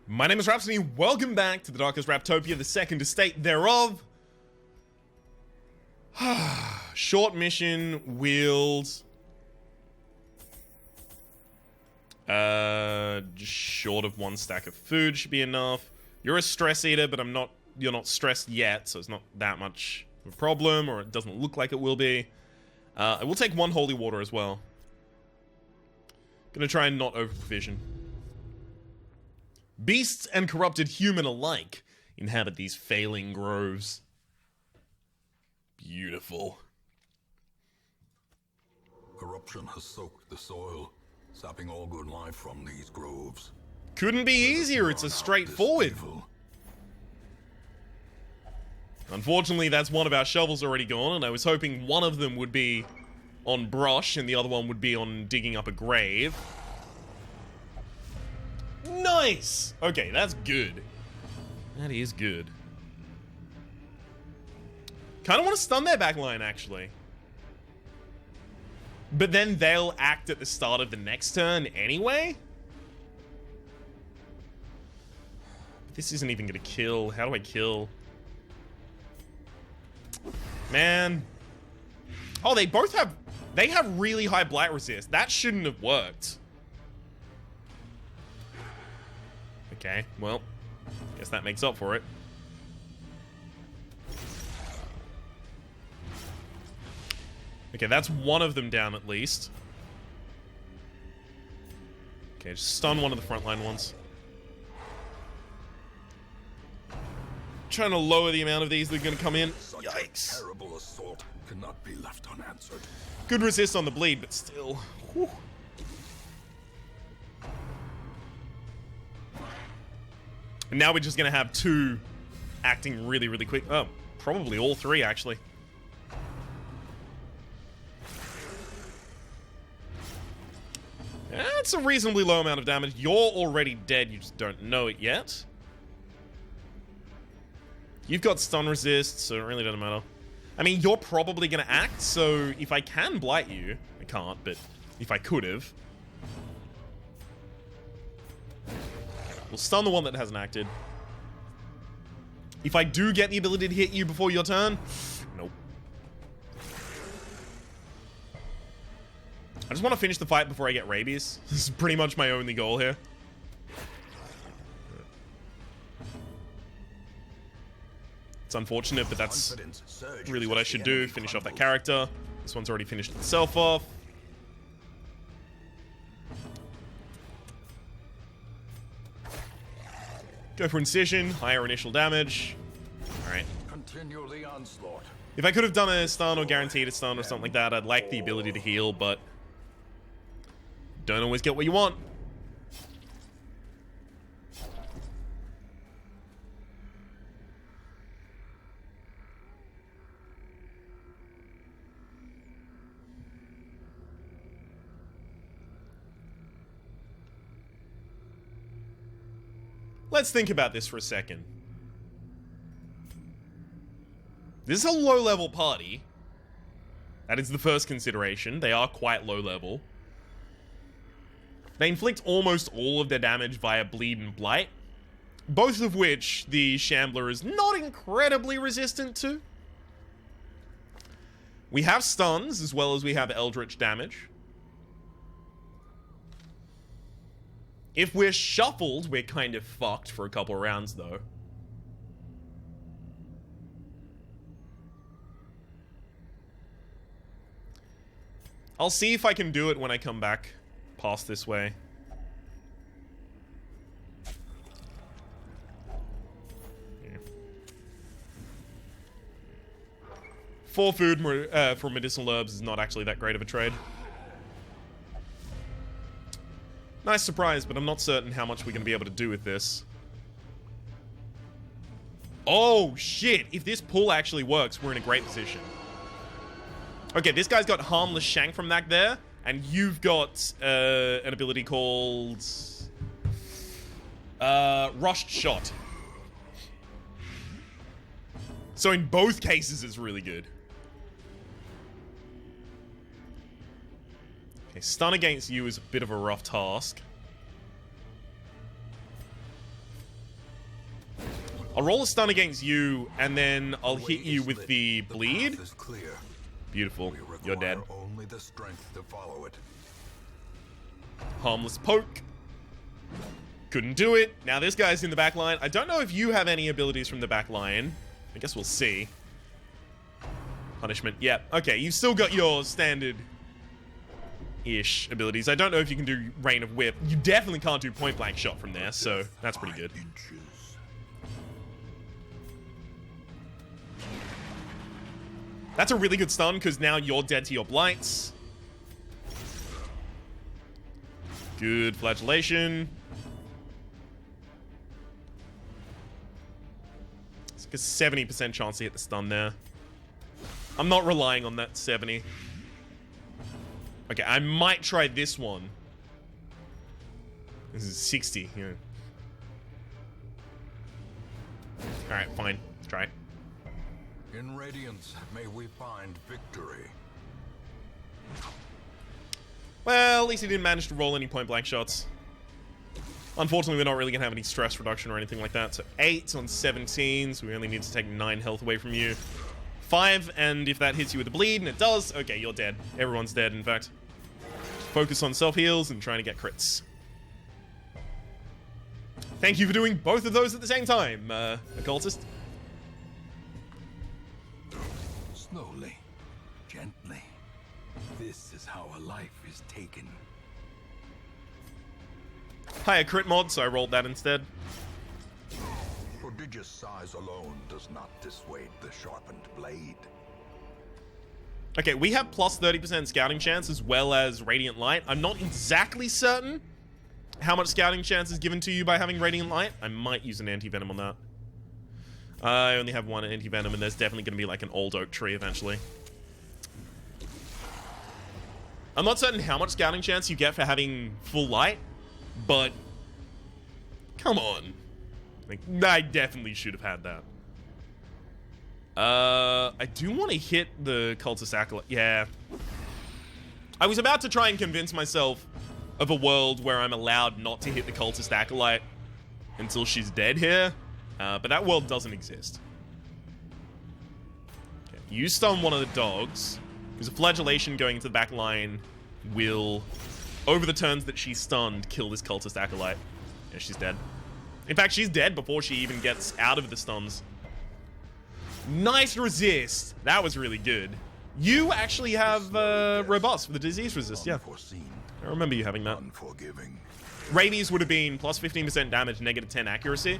My name is Rhapsody, welcome back to the Darkest Raptopia, the second estate thereof. Short mission, wheels. Just short of one stack of food should be enough. You're a stress eater, but you're not stressed yet, so it's not that much of a problem, or it doesn't look like it will be. I will take one holy water as well. Gonna try and not over-provision. Beasts and corrupted human alike inhabit these failing groves. Beautiful. Corruption has soaked the soil, sapping all good life from these groves. Couldn't be easier, it's a straightforward. Unfortunately, that's one of our shovels already gone, and I was hoping one of them would be on brush and the other one would be on digging up a grave. Nice! Okay, that's good. That is good. Kinda want to stun their backline, actually. But then they'll act at the start of the next turn anyway? This isn't even gonna kill. How do I kill? Man. Oh, they both have... They have really high blight resist. That shouldn't have worked. Okay, well, guess that makes up for it. Okay, that's one of them down at least. Okay, just stun one of the frontline ones. Trying to lower the amount of these that are going to come in. Yikes. Such a terrible assault cannot be left unanswered. Good resist on the bleed, but still. Whew. And now we're just going to have two acting really, really quick. Oh, probably all three, actually. That's a reasonably low amount of damage. You're already dead, you just don't know it yet. You've got stun resist, so it really doesn't matter. I mean, you're probably going to act, so if I can blight you... I can't, but if I could have... We'll stun the one that hasn't acted. If I do get the ability to hit you before your turn... Nope. I just want to finish the fight before I get rabies. This is pretty much my only goal here. It's unfortunate, but that's really what I should do. Finish off that character. This one's already finished itself off. Go for incision, higher initial damage. Alright. Continue the onslaught. If I could have done a stun or guaranteed a stun or something like that, I'd like the ability to heal, but don't always get what you want. Let's think about this for a second. This is a low-level party. That is the first consideration. They are quite low-level. They inflict almost all of their damage via bleed and blight, both of which the Shambler is not incredibly resistant to. We have stuns, as well as we have eldritch damage. If we're shuffled, we're kind of fucked for a couple rounds, though. I'll see if I can do it when I come back past this way. Yeah. 4 food for medicinal herbs is not actually that great of a trade. Nice surprise, but I'm not certain how much we're going to be able to do with this. Oh, shit! If this pull actually works, we're in a great position. Okay, this guy's got Harmless Shank from back there, and you've got an ability called... Rushed Shot. So in both cases, it's really good. Okay, stun against you is a bit of a rough task. I'll roll a stun against you, and then I'll hit you with the bleed. path is clear. Beautiful. We You're dead. require only the strength to follow it. Harmless poke. Couldn't do it. Now this guy's in the back line. I don't know if you have any abilities from the back line. I guess we'll see. Punishment. Yeah. Okay, you've still got your standard-ish abilities. I don't know if you can do Rain of Whip. You definitely can't do Point Blank Shot from there, so that's pretty good. That's a really good stun, because now you're dead to your blights. Good flagellation. It's like a 70% chance to hit the stun there. I'm not relying on that 70. Okay, I might try this one. This is 60, yeah. Alright, fine. Let's try it. In Radiance, may we find victory. Well, at least he didn't manage to roll any point-blank shots. Unfortunately, we're not really going to have any stress reduction or anything like that. So 8 on 17, so we only need to take 9 health away from you. 5, and if that hits you with a bleed, and it does, okay, you're dead. Everyone's dead, in fact. Just focus on self-heals and trying to get crits. Thank you for doing both of those at the same time, Occultist. Slowly, gently. This is how a life is taken. Higher crit mod, so I rolled that instead. Prodigious size alone does not dissuade the sharpened blade. Okay, we have plus 30% scouting chance as well as Radiant Light. I'm not exactly certain how much scouting chance is given to you by having Radiant Light. I might use an anti-venom on that. I only have one anti-venom, and there's definitely going to be like an old oak tree eventually. I'm not certain how much scouting chance you get for having full light, but come on. Like, I definitely should have had that. I do want to hit the Cultist Acolyte. Yeah. I was about to try and convince myself of a world where I'm allowed not to hit the Cultist Acolyte until she's dead here. But that world doesn't exist. Okay, you stun one of the dogs, because a flagellation going into the back line will, over the turns that she's stunned, kill this Cultist Acolyte. Yeah, she's dead. In fact, she's dead before she even gets out of the stuns. Nice resist. That was really good. You actually have robust for the disease resist, yeah. I remember you having that. Unforgiving. Rabies would have been plus 15% damage, negative 10 accuracy.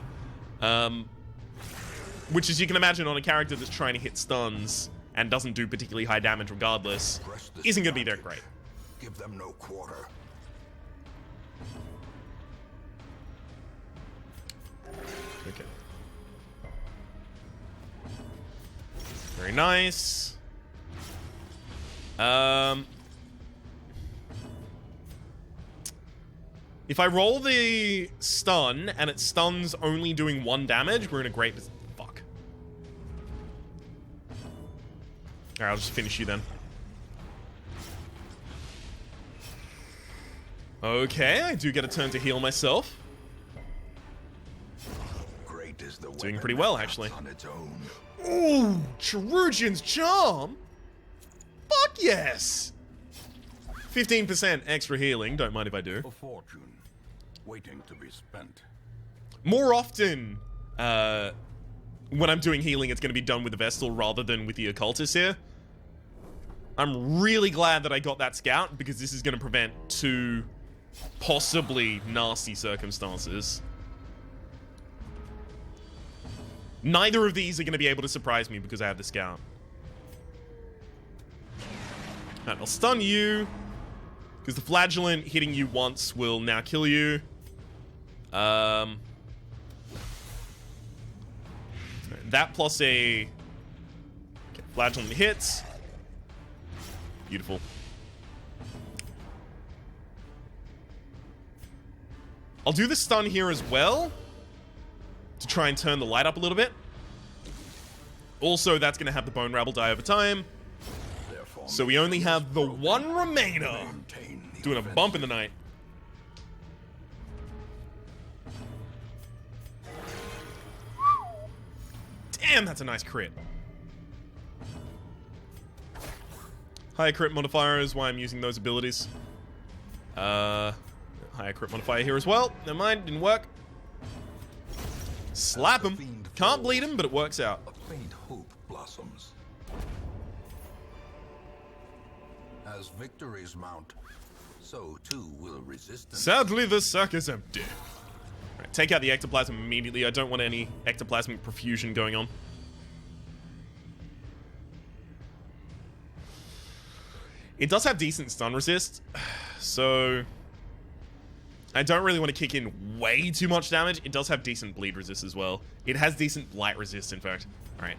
Which, as you can imagine, on a character that's trying to hit stuns and doesn't do particularly high damage regardless, isn't going to be that great. Give them no quarter. Okay. Very nice. If I roll the stun and it stuns only doing 1 damage, we're in a great position. Fuck. Alright, I'll just finish you then. Okay, I do get a turn to heal myself. Great is the Doing pretty well, actually. on its own. Ooh, Cherugian's Charm? Fuck yes! 15% extra healing, don't mind if I do. A fortune waiting to be spent. More often, when I'm doing healing, it's going to be done with the Vestal rather than with the Occultist here. I'm really glad that I got that Scout, because this is going to prevent 2 possibly nasty circumstances. Neither of these are going to be able to surprise me because I have the Scout. Alright, I'll stun you, because the Flagellant hitting you once will now kill you. That plus a... Okay, Flagellant hits. Beautiful. I'll do the stun here as well, to try and turn the light up a little bit. Also, that's going to have the Bone Rabble die over time. So we only have the 1 Remainer doing a bump in the night. Damn, that's a nice crit. Higher crit modifier is why I'm using those abilities. Higher crit modifier here as well. Never mind, didn't work. Slap him. Can't bleed him, but it works out. A faint hope blossoms. As victories mount, so too will resistance. Sadly, the sack is empty. Right, take out the ectoplasm immediately. I don't want any ectoplasmic profusion going on. It does have decent stun resist, so I don't really want to kick in way too much damage. It does have decent bleed resist as well. It has decent blight resist, in fact. All right.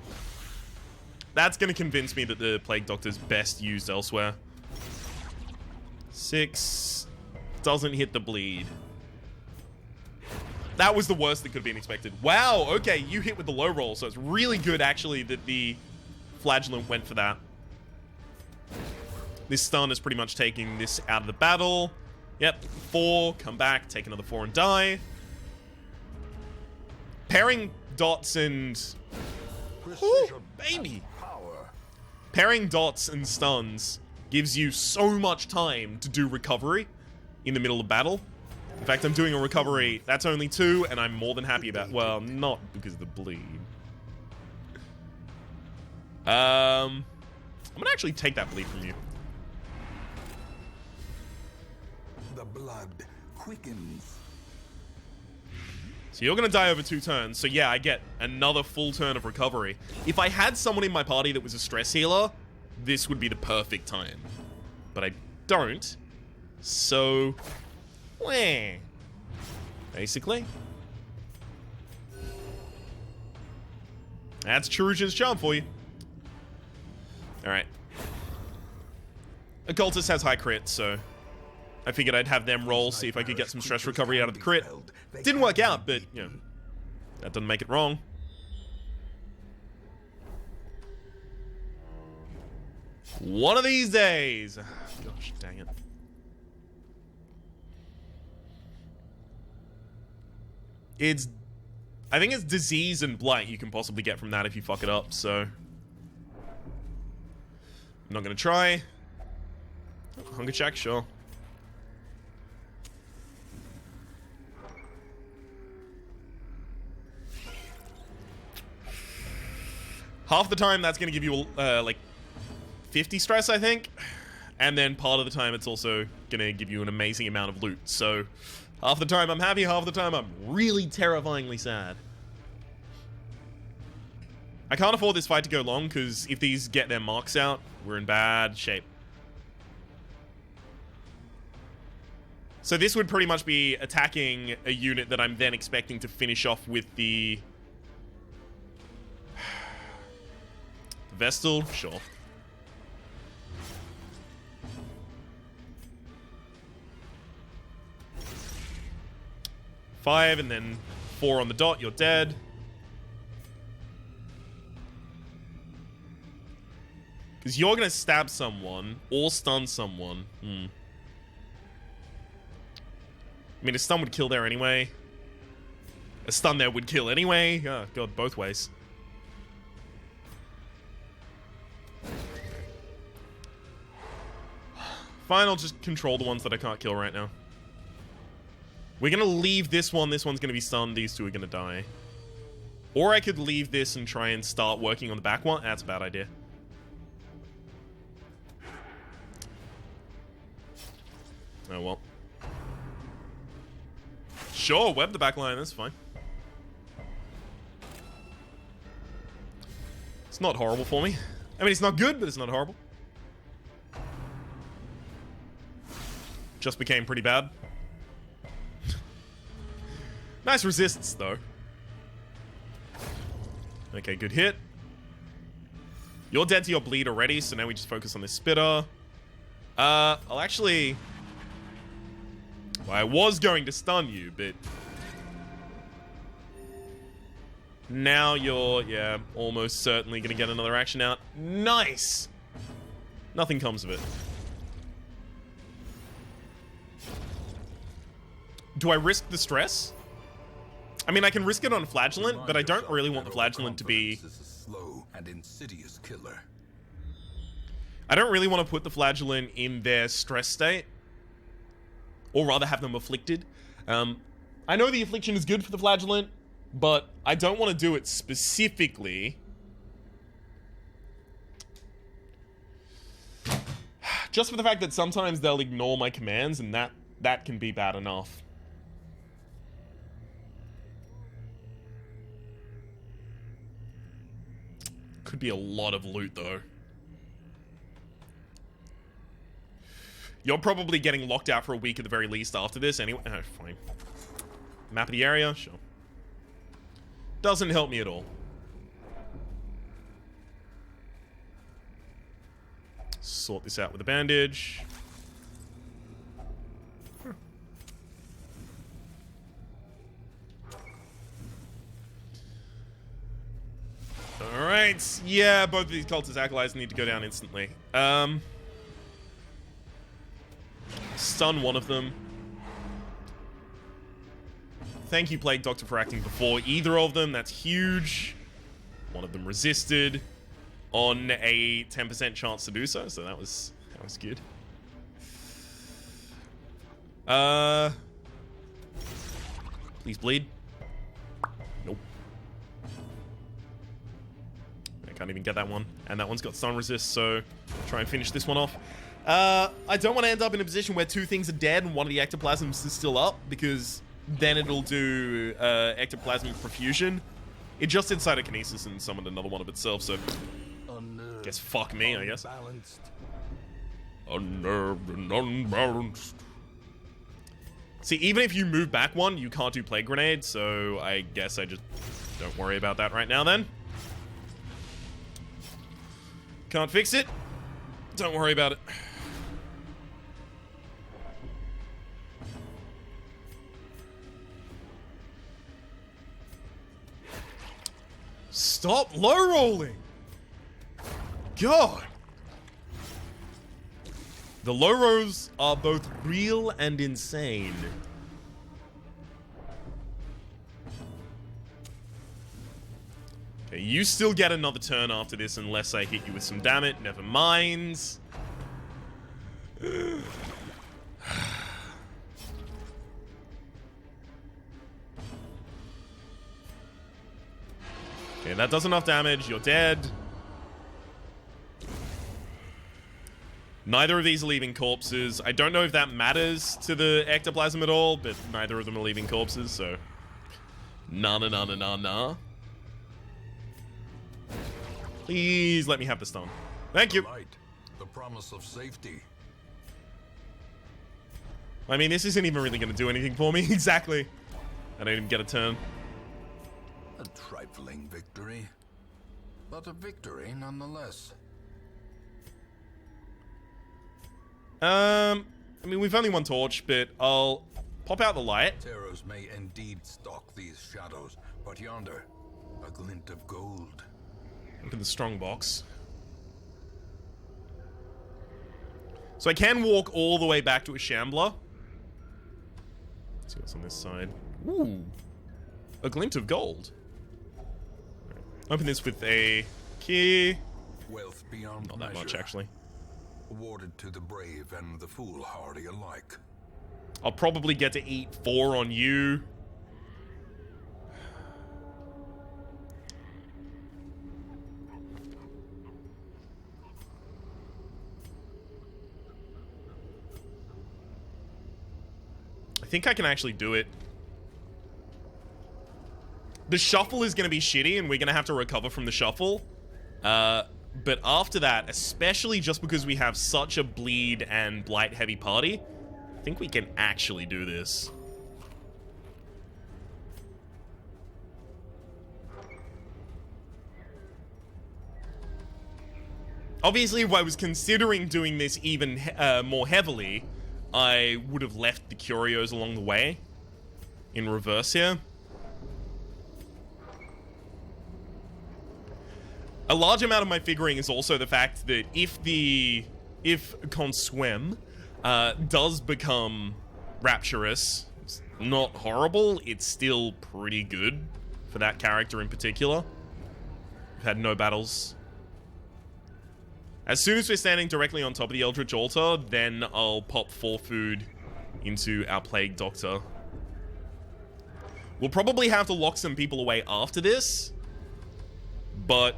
That's going to convince me that the Plague Doctor's best used elsewhere. 6 doesn't hit the bleed. That was the worst that could have been expected. Wow, okay, you hit with the low roll, so it's really good, actually, that the Flagellant went for that. This stun is pretty much taking this out of the battle. Yep, 4, come back, take another 4 and die. Pairing dots and... Ooh, baby! Pairing dots and stuns gives you so much time to do recovery in the middle of battle. In fact, I'm doing a recovery. That's only 2, and I'm more than happy about... Well, not because of the bleed. I'm gonna actually take that bleed from you. The blood quickens. So you're gonna die over 2 turns. So yeah, I get another full turn of recovery. If I had someone in my party that was a stress healer, this would be the perfect time. But I don't. So... Wah. Basically. That's Chiruja's charm for you. Alright. Occultist has high crit, so I figured I'd have them roll, see if I could get some stress recovery out of the crit. Didn't work out, but, you know, that doesn't make it wrong. One of these days. Gosh, dang it. I think it's disease and blight you can possibly get from that if you fuck it up, so I'm not gonna try. Hunger check, sure. Half the time that's gonna give you like 50 stress, I think, and then part of the time it's also gonna give you an amazing amount of loot. So half the time I'm happy, half the time I'm really terrifyingly sad. I can't afford this fight to go long, because if these get their marks out, we're in bad shape. So this would pretty much be attacking a unit that I'm then expecting to finish off with the... Vestal? Sure. Five, and then 4 on the dot, you're dead. Because you're going to stab someone or stun someone. I mean, a stun would kill there anyway. A stun there would kill anyway. Oh, God, both ways. Fine, I'll just control the ones that I can't kill right now. We're going to leave this one. This one's going to be stunned. These 2 are going to die. Or I could leave this and try and start working on the back one. That's a bad idea. Oh, well. Sure, web the back line. That's fine. It's not horrible for me. I mean, it's not good, but it's not horrible. Just became pretty bad. Nice resists, though. Okay, good hit. You're dead to your bleed already, so now we just focus on this spitter. I'll actually... Well, I was going to stun you, but... Now you're, yeah, almost certainly going to get another action out. Nice! Nothing comes of it. Do I risk the stress? I mean, I can risk it on Flagellant, but I don't really want the Flagellant to be... Is a slow and insidious killer. I don't really want to put the Flagellant in their stress state. Or rather have them afflicted. I know the affliction is good for the Flagellant, but I don't want to do it specifically. Just for the fact that sometimes they'll ignore my commands, and that can be bad enough. Could be a lot of loot, though. You're probably getting locked out for a week at the very least after this anyway. Oh, fine. Map of the area? Sure. Doesn't help me at all. Sort this out with a bandage. Huh. Alright. Yeah, both of these cultist acolytes need to go down instantly. Stun one of them. Thank you, Plague Doctor, for acting before either of them. That's huge. One of them resisted on a 10% chance to do so that was good. Please bleed. Nope. I can't even get that one. And that one's got stun resist, so try and finish this one off. I don't want to end up in a position where two things are dead and one of the ectoplasms is still up, because then it'll do ectoplasmic profusion. It just did cytokinesis and summoned another one of itself, so guess fuck me, I guess. Unnerved and unbalanced. See, even if you move back one, you can't do Plague Grenade, so I guess I just don't worry about that right now then. Can't fix it. Don't worry about it. Stop low rolling! God! The low rolls are both real and insane. Okay, you still get another turn after this unless I hit you with some damage. Never mind. Okay, that does enough damage. You're dead. Neither of these are leaving corpses. I don't know if that matters to the ectoplasm at all, but neither of them are leaving corpses, so... Nah. Please let me have the stun. Thank you. Light, the promise of safety. I mean, this isn't even really going to do anything for me. Exactly. I don't even get a turn. A trifling victory, but a victory nonetheless. I mean, we've only one torch, but I'll pop out the light. Terrors may indeed stalk these shadows, but yonder, a glint of gold. Look at the strong box. So I can walk all the way back to a Shambler. Let's see what's on this side. Ooh. A glint of gold. Right. Open this with a key. Wealth beyond Not that measure, much, actually. awarded to the brave and the foolhardy alike. I'll probably get to eat 4 on you. I think I can actually do it. The shuffle is going to be shitty, and we're going to have to recover from the shuffle. But after that, especially just because we have such a bleed and blight heavy party, I think we can actually do this. Obviously, if I was considering doing this even more heavily, I would have left the curios along the way in reverse here. A large amount of my figuring is also the fact that if Conswem does become rapturous, not horrible. It's still pretty good for that character in particular. We've had no battles. As soon as we're standing directly on top of the Eldritch Altar, then I'll pop 4 food into our Plague Doctor. We'll probably have to lock some people away after this, but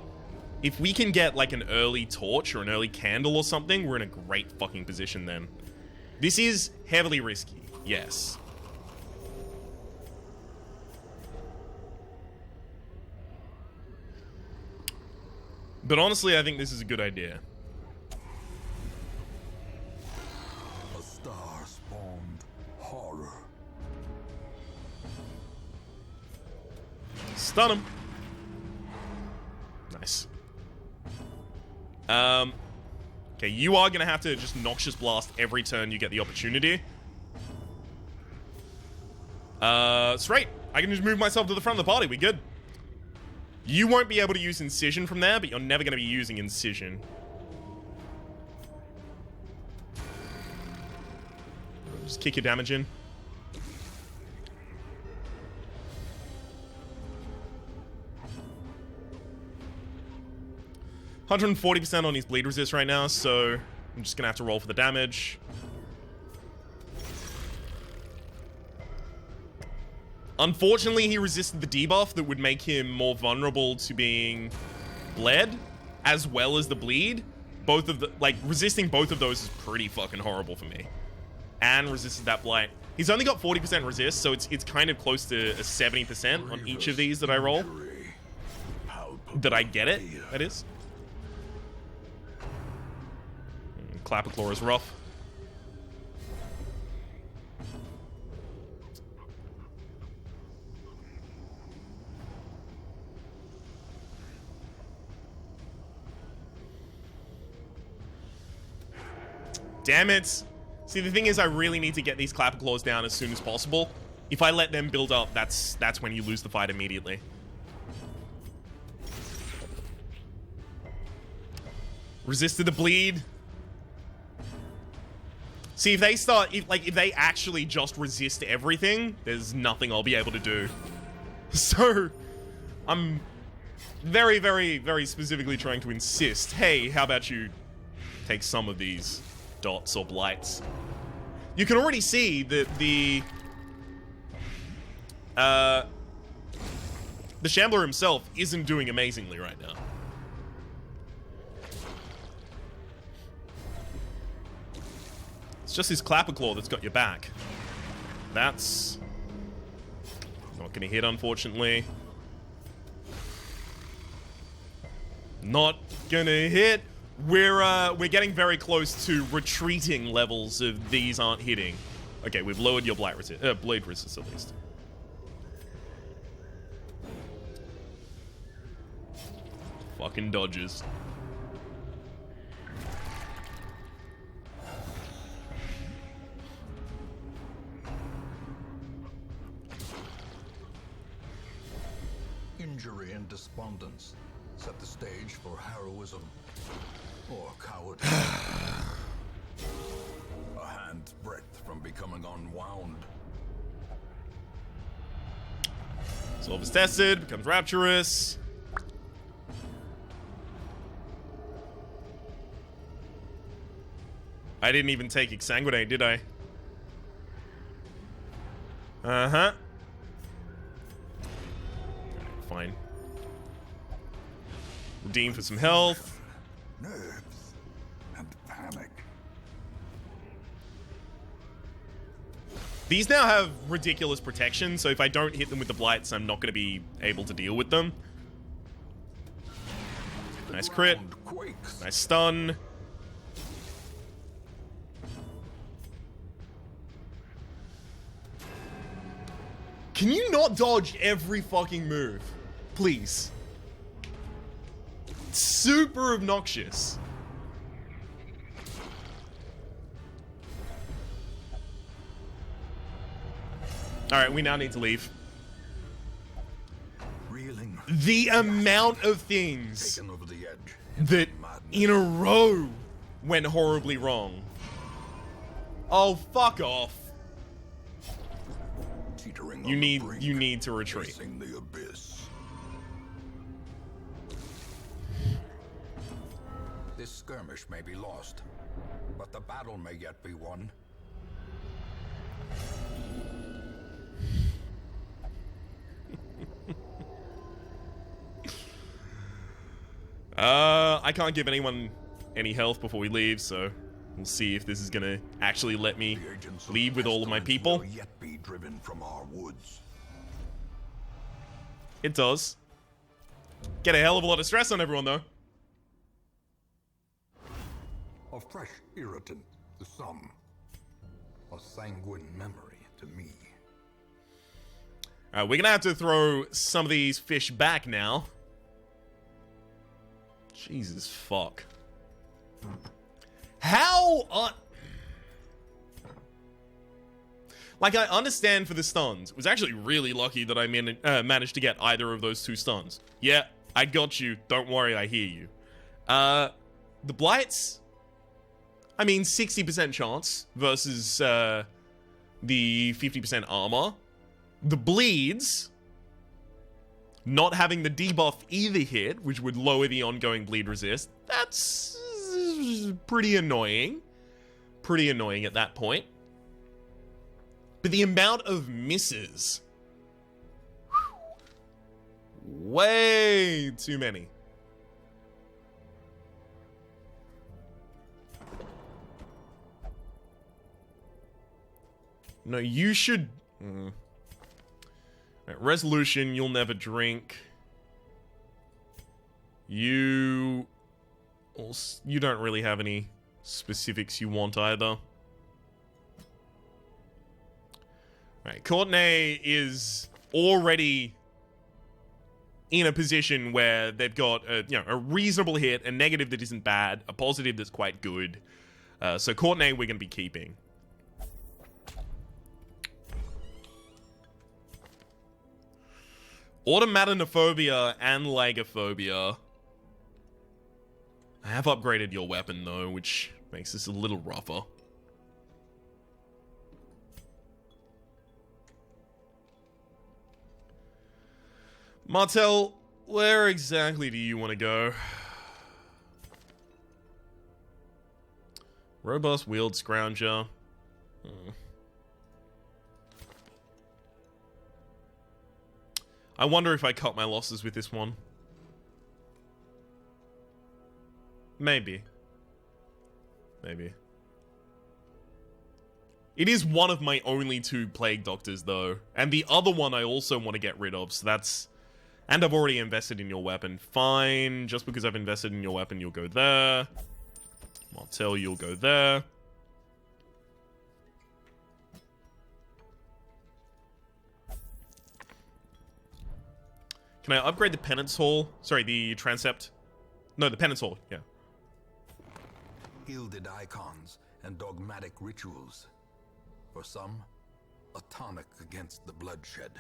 if we can get like an early torch or an early candle or something, we're in a great fucking position then. This is heavily risky, yes. But honestly, I think this is a good idea. A star-spawned horror. Stun him. Nice. Okay, you are gonna have to just Noxious Blast every turn you get the opportunity. Straight. I can just move myself to the front of the party. We good. You won't be able to use Incision from there, but you're never gonna be using Incision. Just kick your damage in. %140% on his bleed resist right now, so I'm just gonna have to roll for the damage. Unfortunately, he resisted the debuff that would make him more vulnerable to being bled, as well as the bleed. Both of the, like, resisting both of those is pretty fucking horrible for me. And resisted that blight. He's only got 40% resist, so it's kind of close to a 70% on each of these that I roll. That I get it, that is. Clapperclaw is rough. Damn it. See, the thing is, I really need to get these Clapperclaws down as soon as possible. If I let them build up, that's when you lose the fight immediately. Resisted the bleed. See, if they start, if they actually just resist everything, there's nothing I'll be able to do. So, I'm very, very, very specifically trying to insist, hey, how about you take some of these dots or blights? You can already see that the Shambler himself isn't doing amazingly right now. It's just his Clapperclaw that's got your back. That's not gonna hit, unfortunately. Not gonna hit. We're getting very close to retreating levels of these aren't hitting. Okay, we've lowered your blade resist at least. Fucking dodges. Injury and despondence set the stage for heroism or cowardice. A hand's breadth from becoming unwound. Solve is tested, becomes rapturous. I didn't even take Exsanguinate, did I? Uh-huh. Fine. Redeem for some health. Nerves and panic. These now have ridiculous protection, so if I don't hit them with the blights, I'm not going to be able to deal with them. Nice crit. Nice stun. Can you not dodge every fucking move? Please. It's super obnoxious. Alright, we now need to leave. Reeling. The amount of things Taken over the edge. that in a row went horribly wrong. Oh, fuck off. teetering You on the need brink, you need to retreat. facing the abyss. This skirmish may be lost, but the battle may yet be won. I can't give anyone any health before we leave, so we'll see if this is gonna actually let me The agents of leave with all of my people. will yet be driven from our woods. It does. Get a hell of a lot of stress on everyone, though. A fresh irritant to some, a sanguine memory to me. We're gonna have to throw some of these fish back now. Jesus fuck. How like, I understand for the stuns. It was actually really lucky that I managed to get either of those two stuns. Yeah, I got you. Don't worry, I hear you. The blights, I mean, 60% chance versus the 50% armor. The bleeds, not having the debuff either hit, which would lower the ongoing bleed resist. That's pretty annoying. Pretty annoying at that point. But the amount of misses. Way too many. No, you should... Right, resolution, you'll never drink. You don't really have any specifics you want either. Right, Courtenay is already in a position where they've got a reasonable hit, a negative that isn't bad, a positive that's quite good. So Courtenay we're going to be keeping. Automatanophobia and Lagophobia. I have upgraded your weapon though, which makes this a little rougher. Martel, where exactly do you want to go? Robust wheeled scrounger. I wonder if I cut my losses with this one. Maybe. Maybe. It is one of my only two Plague Doctors, though. And the other one I also want to get rid of, so that's... And I've already invested in your weapon. Fine. Just because I've invested in your weapon, you'll go there. Martel, you'll go there. Can I upgrade the Penance Hall? Sorry, the Transept. No, the Penance Hall, yeah. Gilded icons and dogmatic rituals. For some, a tonic against the bloodshed.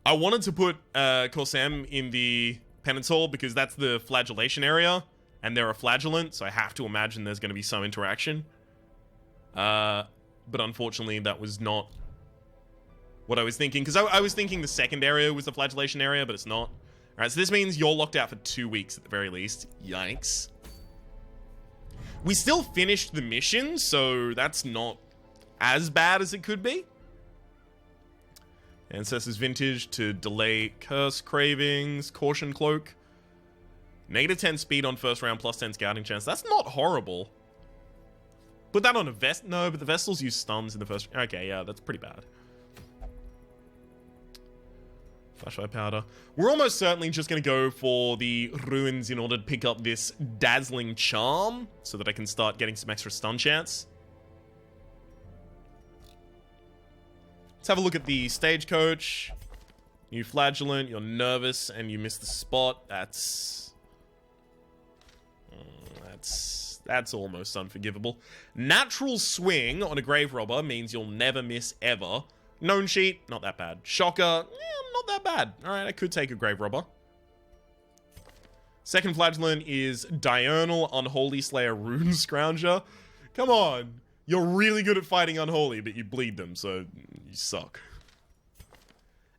I wanted to put Corsam in the Penance Hall because that's the flagellation area, and they're a flagellant, so I have to imagine there's going to be some interaction. But unfortunately, that was not what I was thinking, because I was thinking the second area was the flagellation area, but it's not. Alright, so this means you're locked out for 2 weeks at the very least. Yikes. We still finished the mission, so that's not as bad as it could be. Ancestors Vintage to delay Curse Cravings, Caution Cloak. -10 speed on first round, +10 scouting chance. That's not horrible. Put that on a Vest. No, but the Vestals use stuns in the first... Okay, yeah, that's pretty bad. Flashlight Powder. We're almost certainly just going to go for the Ruins in order to pick up this Dazzling Charm so that I can start getting some extra stun chance. Let's have a look at the Stagecoach. You Flagellant, you're nervous, and you miss the spot. That's almost unforgivable. Natural Swing on a Grave Robber means you'll never miss ever. Known Sheet, not that bad. Shocker, not that bad. Alright, I could take a Grave Robber. Second Flagellant is Diurnal Unholy Slayer Rune Scrounger. Come on. You're really good at fighting Unholy, but you bleed them, so You suck.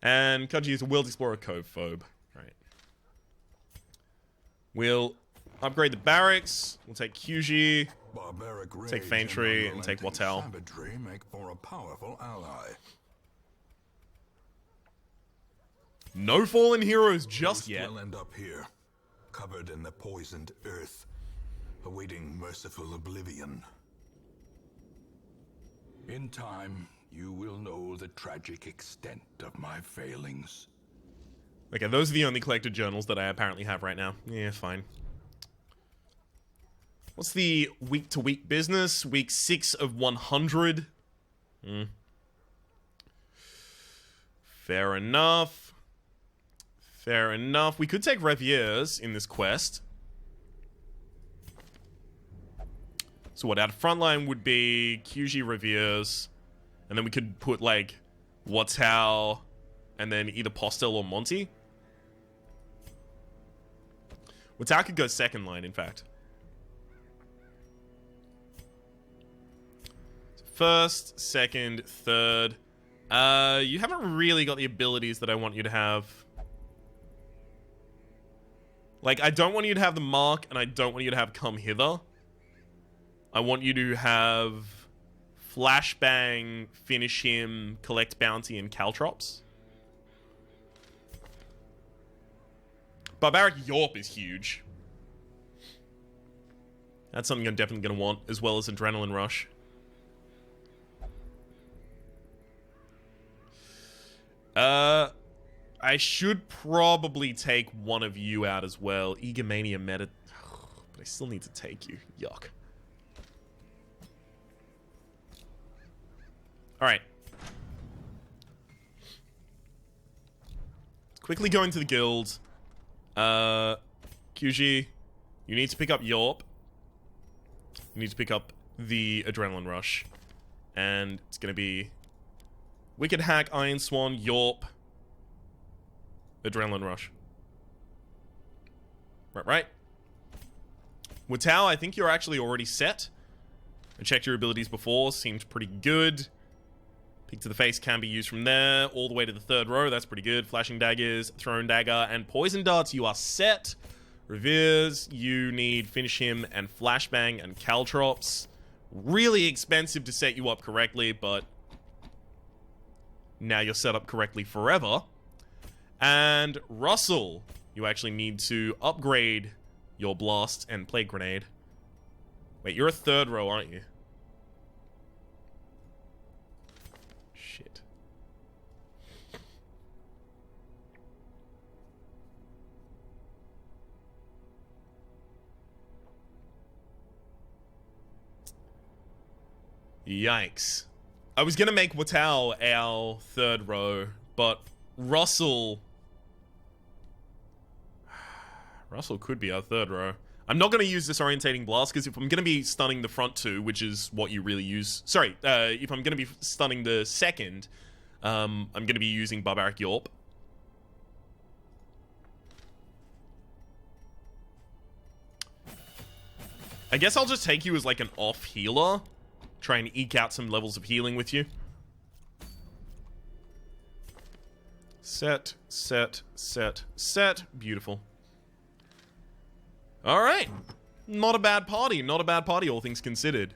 And Kaji is a World Explorer Cove phobe. Right. We'll upgrade the barracks. We'll take Kyuji. Take Faintry and take Wattel. Savagery make for a powerful ally. No fallen heroes just yet. We'll end up here, covered in the poisoned earth, awaiting merciful oblivion. In time, you will know the tragic extent of my failings. Okay, those are the only collected journals that I apparently have right now. Yeah, fine. What's the week-to-week business? Week 6 of 100. Fair enough. Fair enough. We could take Reviers in this quest. So what, our front line would be Kyuji, Reviers, and then we could put, like, Watao, and then either Postel or Monty. Watao could go second line, in fact. First, second, third. You haven't really got the abilities that I want you to have. Like, I don't want you to have the Mark, and I don't want you to have Come Hither. I want you to have Flashbang, Finish Him, Collect Bounty, and Caltrops. Barbaric Yorp is huge. That's something I'm definitely going to want, as well as Adrenaline Rush. I should probably take one of you out as well. Egomania Meta... But I still need to take you. Yuck. Alright. Quickly go into the guild. QG, you need to pick up Yorp. You need to pick up the Adrenaline Rush. And it's gonna be... Wicked Hack, Iron Swan, Yorp, Adrenaline Rush. Right. Watao, I think you're actually already set. I checked your abilities before, seemed pretty good. Peek to the face can be used from there, all the way to the third row, that's pretty good. Flashing Daggers, Thrown Dagger, and Poison Darts, you are set. Reveres, you need Finish Him and Flashbang and Caltrops. Really expensive to set you up correctly, but... now you're set up correctly forever. And Russell, you actually need to upgrade your Blast and Plague Grenade. Wait, you're a third row, aren't you? Shit. Yikes. I was gonna make Watao our third row, but Russell could be our third row. I'm not gonna use Disorientating Blast, because if I'm gonna be stunning the front two, which is what you really use... Sorry, if I'm gonna be stunning the second, I'm gonna be using Barbaric Yorp. I guess I'll just take you as like an off healer. Try and eke out some levels of healing with you. Set, set, set, set. Beautiful. Alright. Not a bad party. Not a bad party, all things considered.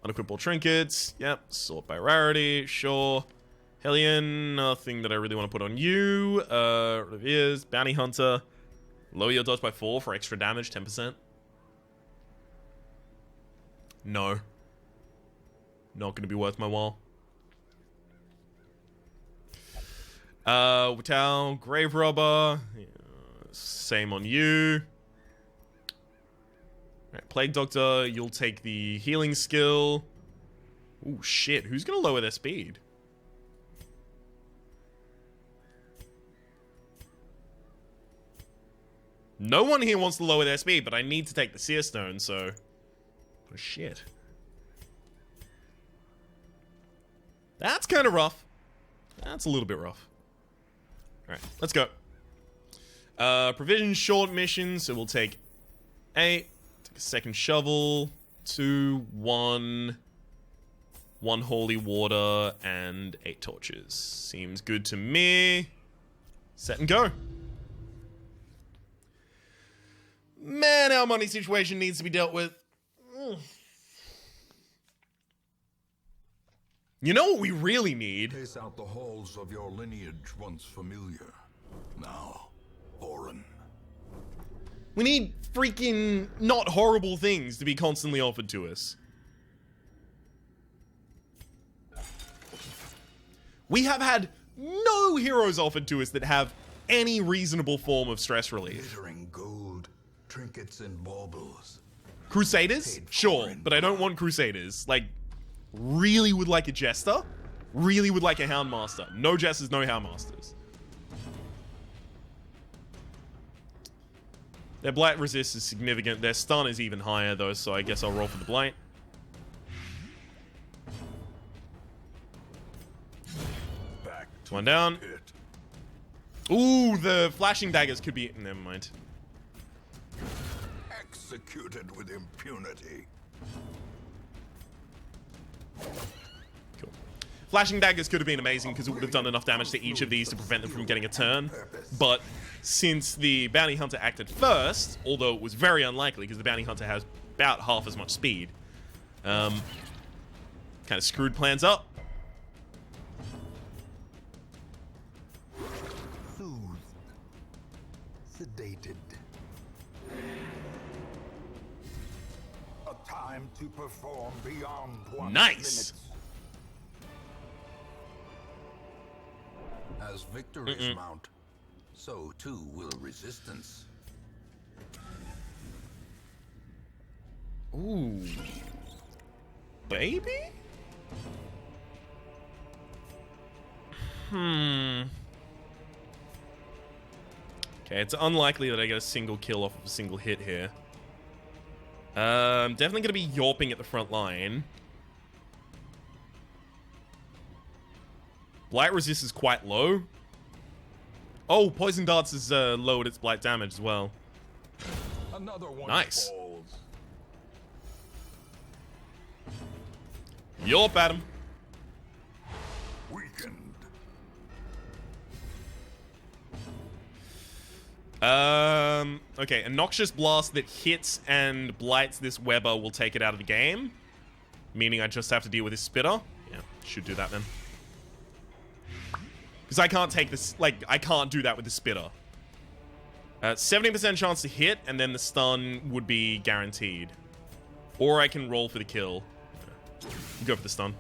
Unequipable trinkets. Yep. Sort by rarity. Sure. Hellion. Nothing that I really want to put on you. Reveres. Bounty Hunter. Lower your dodge by 4 for extra damage. 10%. No. Not going to be worth my while. Watao, Grave Robber. Yeah, same on you. Right, Plague Doctor, you'll take the healing skill. Ooh, shit. Who's going to lower their speed? No one here wants to lower their speed, but I need to take the Seer Stone, so... oh, shit. That's kind of rough. That's a little bit rough. Alright, let's go. Provision short mission, so we'll take 8. Take a second shovel. 2, 1. 1 holy water and 8 torches. Seems good to me. Set and go. Man, our money situation needs to be dealt with. You know what we really need? Pace out the halls of your lineage once familiar, now foreign. We need freaking not horrible things to be constantly offered to us. We have had no heroes offered to us that have any reasonable form of stress relief. Glittering gold, trinkets and baubles. Crusaders? Sure, but I don't want Crusaders. Like, really would like a Jester. Really would like a Houndmaster. No Jesters, no Houndmasters. Their Blight resist is significant. Their stun is even higher, though, so I guess I'll roll for the Blight. Back to One down. it. Ooh, the flashing daggers could be... Never mind. Executed with impunity. Cool. Flashing daggers could have been amazing because it would have done enough damage to each of these to prevent them from getting a turn. But since the bounty hunter acted first, although it was very unlikely because the bounty hunter has about half as much speed, kind of screwed plans up. Soothed. Sedated. A time to perform beyond one's Nice. limits. As victories mount, so too will resistance. Ooh. Baby? Okay, it's unlikely that I get a single kill off of a single hit here. Definitely gonna be yawping at the front line. Blight resist is quite low. Oh, Poison Darts has lowered its Blight damage as well. Another one Nice. falls. Yawp at him. Weakened. Okay, a Noxious Blast that hits and blights this Weber will take it out of the game. Meaning I just have to deal with his Spitter. Yeah, should do that then. Because I can't take this, like, I can't do that with the Spitter. 70% chance to hit, and then the stun would be guaranteed. Or I can roll for the kill. Go for the stun.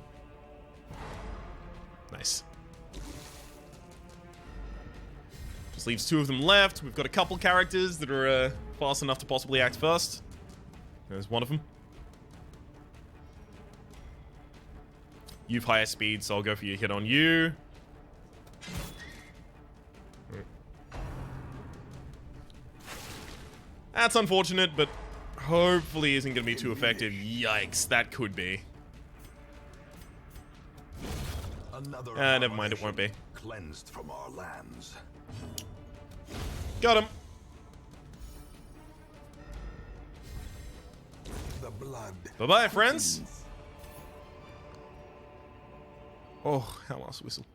Nice. Just leaves 2 of them left. We've got a couple characters that are fast enough to possibly act first. There's one of them. You've higher speed, so I'll go for your hit on you. That's unfortunate, but hopefully isn't going to be too effective. Yikes, that could be. Another Never mind, it won't be. cleansed from our lands. Got him. The blood. Bye-bye, friends. Oh, how last whistle.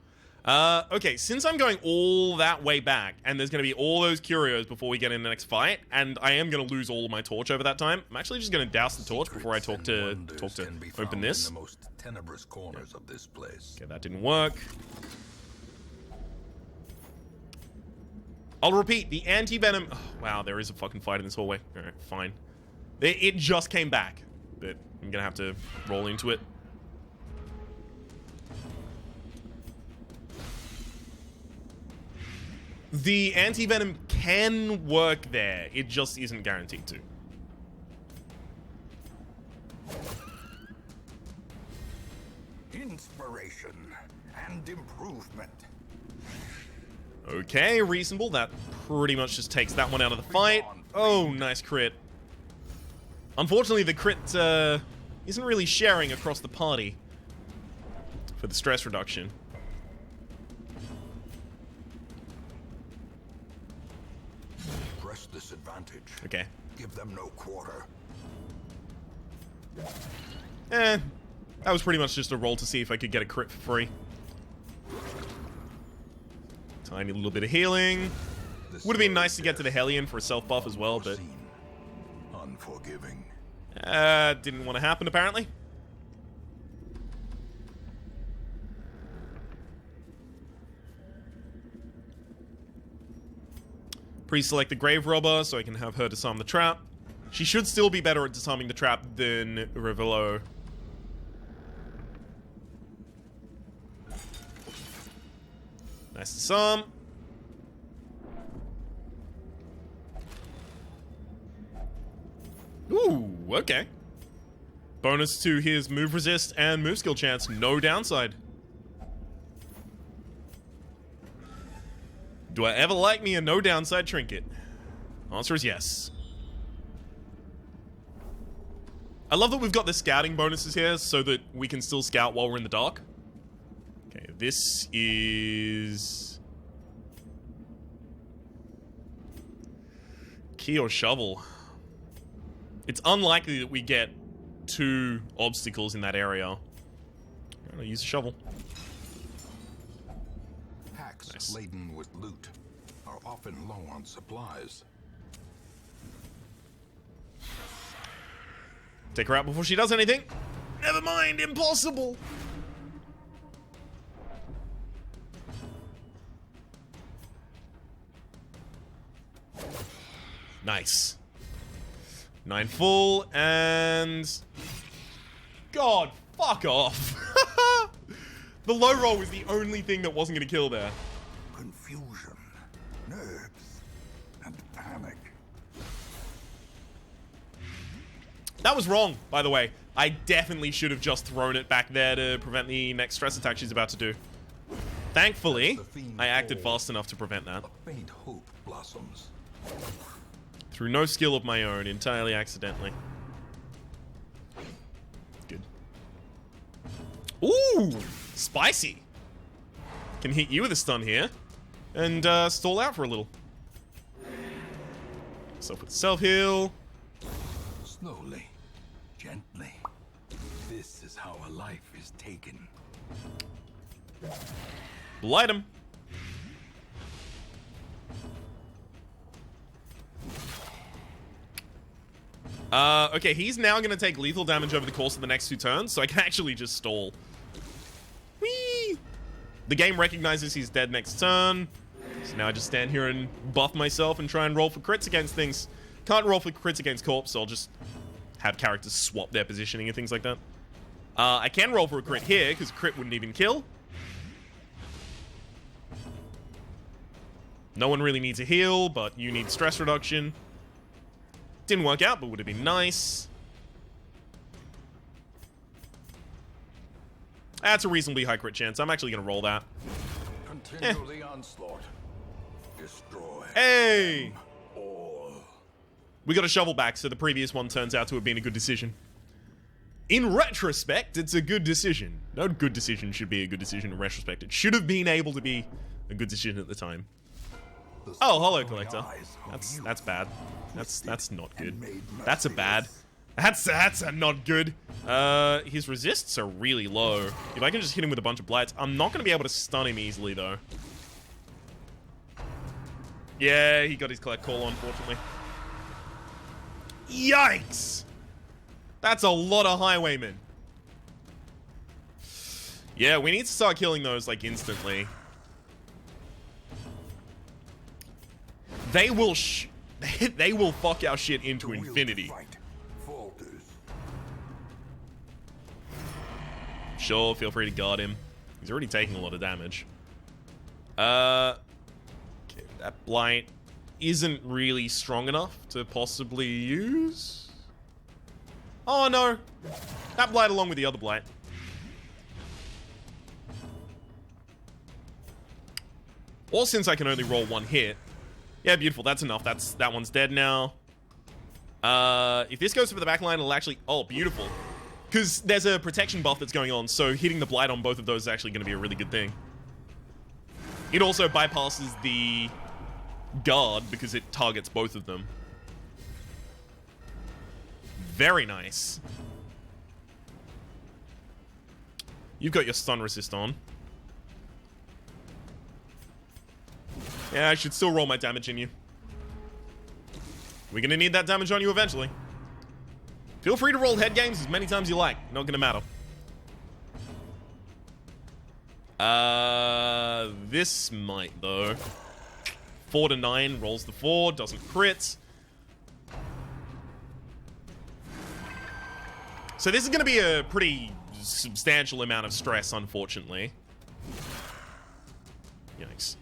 Okay, since I'm going all that way back, and there's going to be all those curios before we get in the next fight, and I am going to lose all of my torch over that time, I'm actually just going to douse the torch before I talk to open this. In the most tenebrous corners of this place. Okay, that didn't work. I'll repeat, the anti-venom... Oh, wow, there is a fucking fight in this hallway. Alright, fine. It just came back, but I'm going to have to roll into it. The anti-venom can work there. It just isn't guaranteed to. Inspiration and improvement. Okay, reasonable. That pretty much just takes that one out of the fight. Oh, nice crit. Unfortunately, the crit isn't really sharing across the party for the stress reduction. Press this advantage. Okay. Give them no quarter. I That was pretty much just a roll to see if I could get a crit for free. Tiny little bit of healing. Would have been nice to get to the Hellion for a self buff as well, but unforgiving. Didn't want to happen apparently. Pre-select the Grave Robber so I can have her disarm the trap. She should still be better at disarming the trap than Revelo. Nice disarm. Ooh, okay. Bonus to his move resist and move skill chance. No downside. Do I ever like me a no downside trinket? Answer is yes. I love that we've got the scouting bonuses here so that we can still scout while we're in the dark. Okay, this is... key or shovel? It's unlikely that we get 2 obstacles in that area. I'm gonna use a shovel. Packs Nice. laden with loot are often low on supplies. Take her out before she does anything. Never mind, impossible. Nice. 9 full, and... God, fuck off. The low roll was the only thing that wasn't going to kill there. Confusion, nerves, and panic. That was wrong, by the way. I definitely should have just thrown it back there to prevent the next stress attack she's about to do. Thankfully, I acted fast enough to prevent that. A faint hope blossoms. Through no skill of my own, entirely accidentally. Good. Ooh! Spicy! Can hit you with a stun here. And stall out for a little. Self with self-heal. Slowly, gently. This is how a life is taken. Blight him. Okay, he's now going to take lethal damage over the course of the next 2 turns, so I can actually just stall. Whee! The game recognizes he's dead next turn, so now I just stand here and buff myself and try and roll for crits against things. Can't roll for crits against corpse, so I'll just have characters swap their positioning and things like that. I can roll for a crit here, because crit wouldn't even kill. No one really needs a heal, but you need stress reduction. Didn't work out, but would have been nice. That's a reasonably high crit chance. I'm actually going to roll that. Continue the onslaught. Destroy. Hey! All. We got a shovel back, so the previous one turns out to have been a good decision. In retrospect, it's a good decision. No good decision should be a good decision in retrospect. It should have been able to be a good decision at the time. Oh, Hollow Collector. That's bad. That's not good. That's a bad. That's a not good. His resists are really low. If I can just hit him with a bunch of blights, I'm not going to be able to stun him easily, though. Yeah, he got his collect call, unfortunately. Yikes! That's a lot of highwaymen. Yeah, we need to start killing those, like, instantly. They will they will fuck our shit into infinity. Sure, feel free to guard him. He's already taking a lot of damage. Okay, that blight isn't really strong enough to possibly use. Oh no, that blight along with the other blight. Or since I can only roll 1 hit. Yeah, beautiful. That's enough. That one's dead now. If this goes for the backline, it'll actually... Oh, beautiful. Because there's a protection buff that's going on, so hitting the blight on both of those is actually going to be a really good thing. It also bypasses the guard because it targets both of them. Very nice. You've got your stun resist on. Yeah, I should still roll my damage in you. We're gonna need that damage on you eventually. Feel free to roll head games as many times as you like. Not gonna matter. This might, though. 4 to 9, rolls the 4, doesn't crit. So this is gonna be a pretty substantial amount of stress, unfortunately. Yikes.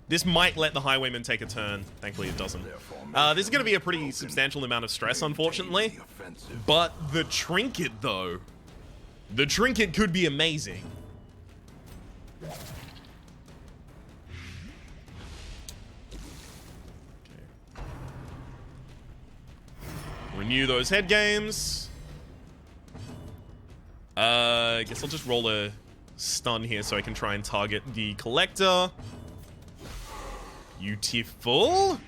This might let the Highwayman take a turn. Thankfully, it doesn't. This is going to be a pretty substantial amount of stress, unfortunately. But the Trinket, though. The Trinket could be amazing. Okay. Renew those head games. I guess I'll just roll a stun here so I can try and target the Collector. Beautiful.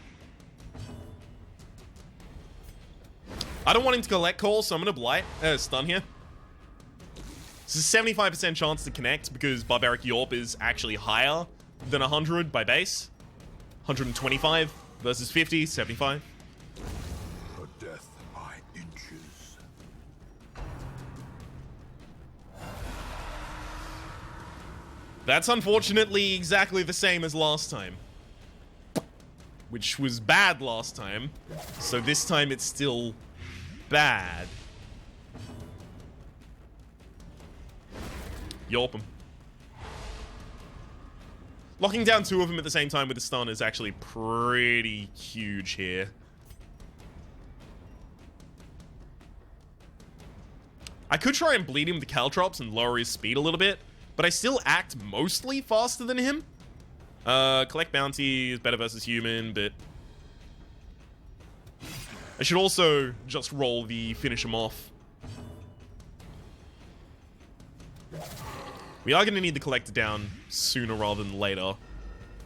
I don't want him to collect call, so I'm gonna blight stun here. This is a 75% chance to connect because Barbaric Yorp is actually higher than 100 by base. 125 versus 50, 75. Her death by inches. That's unfortunately exactly the same as last time. Which was bad last time, so this time it's still bad. Yorp him. Locking down 2 of them at the same time with the stun is actually pretty huge here. I could try and bleed him with the Caltrops and lower his speed a little bit, but I still act mostly faster than him. Collect bounty is better versus human, but I should also just roll the finish him off. We are going to need the collector down sooner rather than later,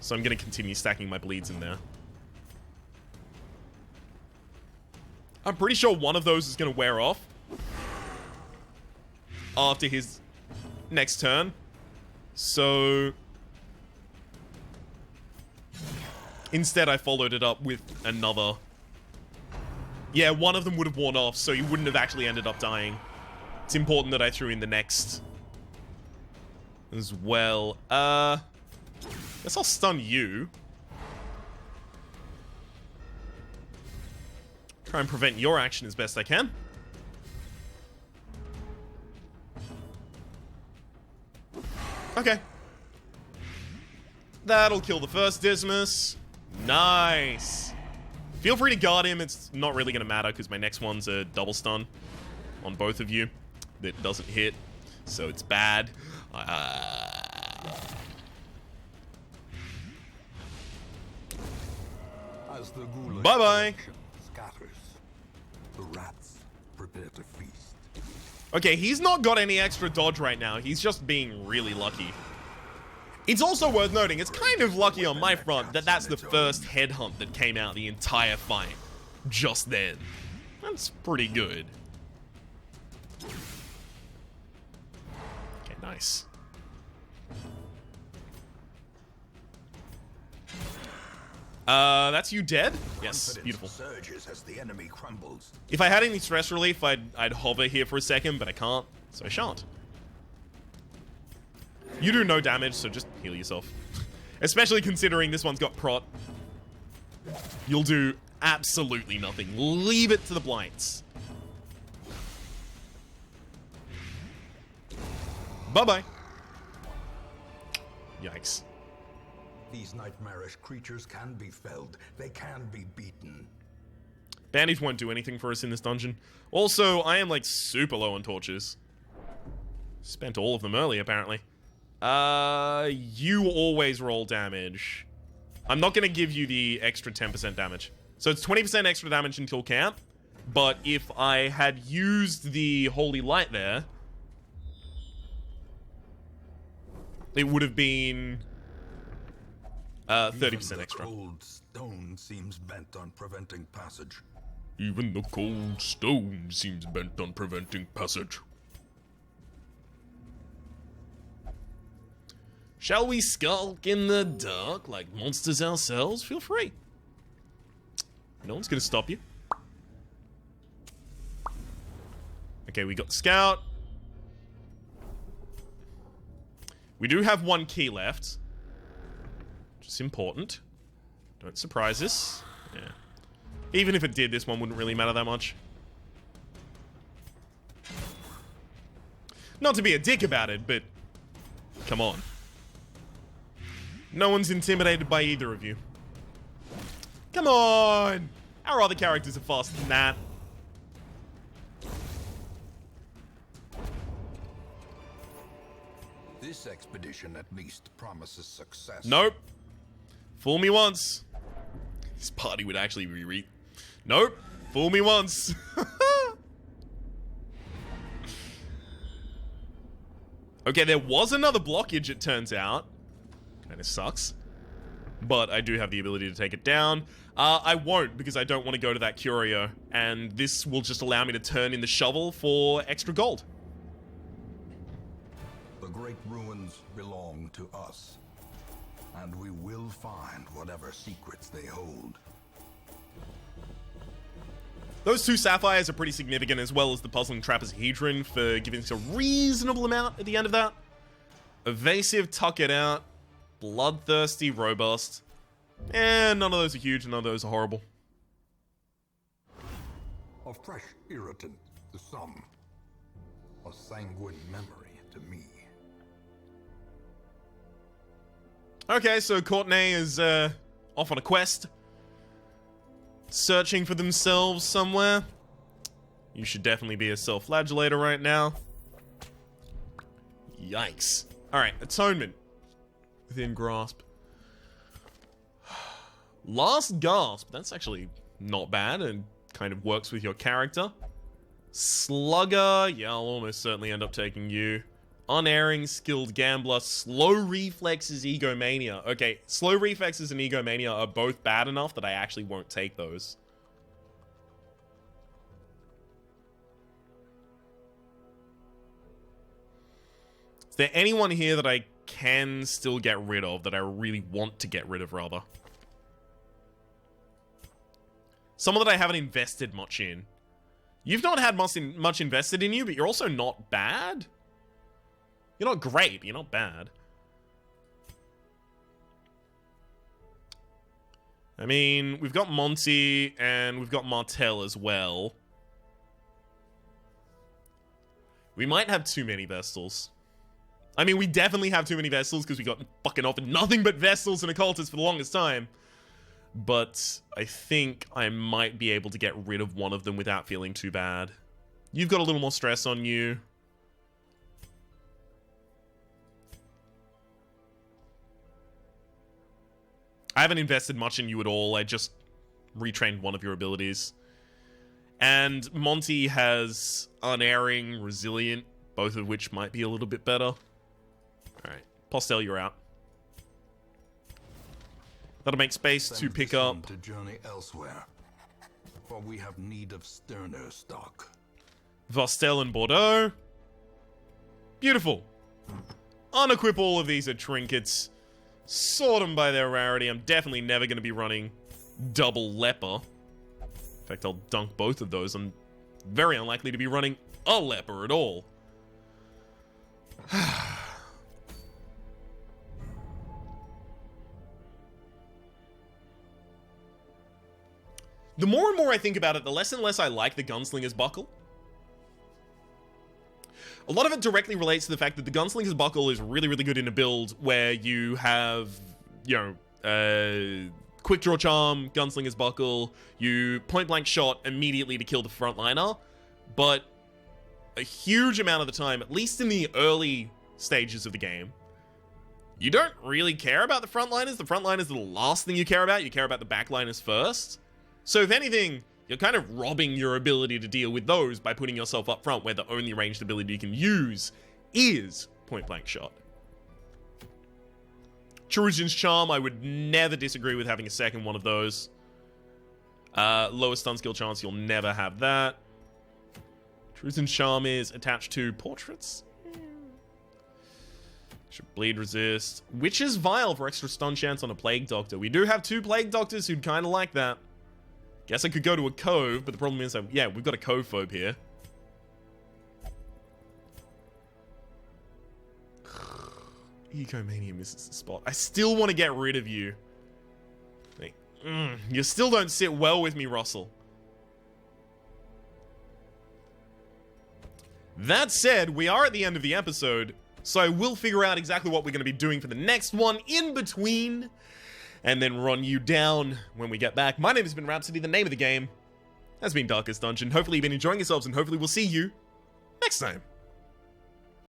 so I'm going to continue stacking my bleeds in there. I'm pretty sure one of those is going to wear off after his next turn, so instead, I followed it up with another. Yeah, one of them would have worn off, so you wouldn't have actually ended up dying. It's important that I threw in the next as well. Guess I'll stun you. Try and prevent your action as best I can. Okay. That'll kill the first Dismas. Nice. Feel free to guard him. It's not really going to matter because my next one's a double stun on both of you that doesn't hit, so it's bad. As the ghoulish Bye-bye. scatters, the rats prepare to feast. Okay, he's not got any extra dodge right now. He's just being really lucky. It's also worth noting, it's kind of lucky on my front that that's the first headhunt that came out the entire fight. Just then. That's pretty good. Okay, nice. That's you dead? Yes, beautiful. Surges as the enemy crumbles. If I had any stress relief, I'd hover here for a second, but I can't, so I shan't. You do no damage, so just heal yourself. Especially considering this one's got prot. You'll do absolutely nothing. Leave it to the blights. Bye-bye. Yikes. These nightmarish creatures can be felled. They can be beaten. Bandies won't do anything for us in this dungeon. Also, I am like super low on torches. Spent all of them early, apparently. You always roll damage. I'm not going to give you the extra 10% damage. So it's 20% extra damage until camp. But if I had used the Holy Light there, it would have been 30% extra. Cold stone seems bent on preventing passage. Even the cold stone seems bent on preventing passage. Shall we skulk in the dark like monsters ourselves? Feel free. No one's gonna stop you. Okay, we got Scout. We do have one key left, which is important. Don't surprise us. Yeah. Even if it did, this one wouldn't really matter that much. Not to be a dick about it, but come on. No one's intimidated by either of you. Come on! Our other characters are faster than that. This expedition at least promises success. Nope. Fool me once. This party would actually be Nope. Fool me once. Okay, there was another blockage, it turns out. Kinda sucks. But I do have the ability to take it down. I won't, because I don't want to go to that curio. And this will just allow me to turn in the shovel for extra gold. The great ruins belong to us. And we will find whatever secrets they hold. Those two sapphires are pretty significant, as well as the puzzling trapezohedron for giving us a reasonable amount at the end of that. Evasive, tuck it out. Bloodthirsty, robust. And none of those are huge, none of those are horrible. A fresh irritant to some. A sanguine memory to me. Okay, so Courtenay is off on a quest. Searching for themselves somewhere. You should definitely be a self-flagellator right now. Yikes. Alright, Atonement. Within grasp. Last gasp. That's actually not bad and kind of works with your character. Slugger. Yeah, I'll almost certainly end up taking you. Unerring, skilled gambler. Slow reflexes, egomania. Okay, slow reflexes and egomania are both bad enough that I actually won't take those. Is there anyone here that I can still get rid of, that I really want to get rid of, rather? Someone that I haven't invested much in. You've not had much invested in you, but you're also not bad. You're not great, but you're not bad. I mean, we've got Monty, and we've got Martel as well. We might have too many Vestals. I mean, we definitely have too many Vestals, because we got fucking offered nothing but Vestals and Occultists for the longest time. But I think I might be able to get rid of one of them without feeling too bad. You've got a little more stress on you. I haven't invested much in you at all. I just retrained one of your abilities. And Monty has Unerring, Resilient, both of which might be a little bit better. Alright, Postel, you're out. That'll make space to pick up... to journey elsewhere, for we have need of sterner stock. Vostel and Bordeaux. Beautiful. Unequip all of these are trinkets. Sort them by their rarity. I'm definitely never going to be running double leper. In fact, I'll dunk both of those. I'm very unlikely to be running a leper at all. The more and more I think about it, the less and less I like the Gunslinger's Buckle. A lot of it directly relates to the fact that the Gunslinger's Buckle is really, really good in a build where you have, you know, Quick Draw Charm, Gunslinger's Buckle, you point-blank shot immediately to kill the frontliner, but a huge amount of the time, at least in the early stages of the game, you don't really care about the frontliners. The frontliners are the last thing you care about. You care about the backliners first. So if anything, you're kind of robbing your ability to deal with those by putting yourself up front where the only ranged ability you can use is point-blank shot. Cherusian's Charm, I would never disagree with having a second one of those. Lowest stun skill chance, you'll never have that. Truth and Charm is attached to portraits. Should bleed resist. Witch's Vial for extra stun chance on a Plague Doctor. We do have 2 Plague Doctors who'd kind of like that. Guess I could go to a Cove, but the problem is that, yeah, we've got a Cove phobe here. Egomania misses the spot. I still want to get rid of you. Like, you still don't sit well with me, Russell. That said, we are at the end of the episode, so we'll figure out exactly what we're going to be doing for the next one in between, and then run you down when we get back. My name has been Rhapsody. The name of the game has been Darkest Dungeon. Hopefully you've been enjoying yourselves, and hopefully we'll see you next time.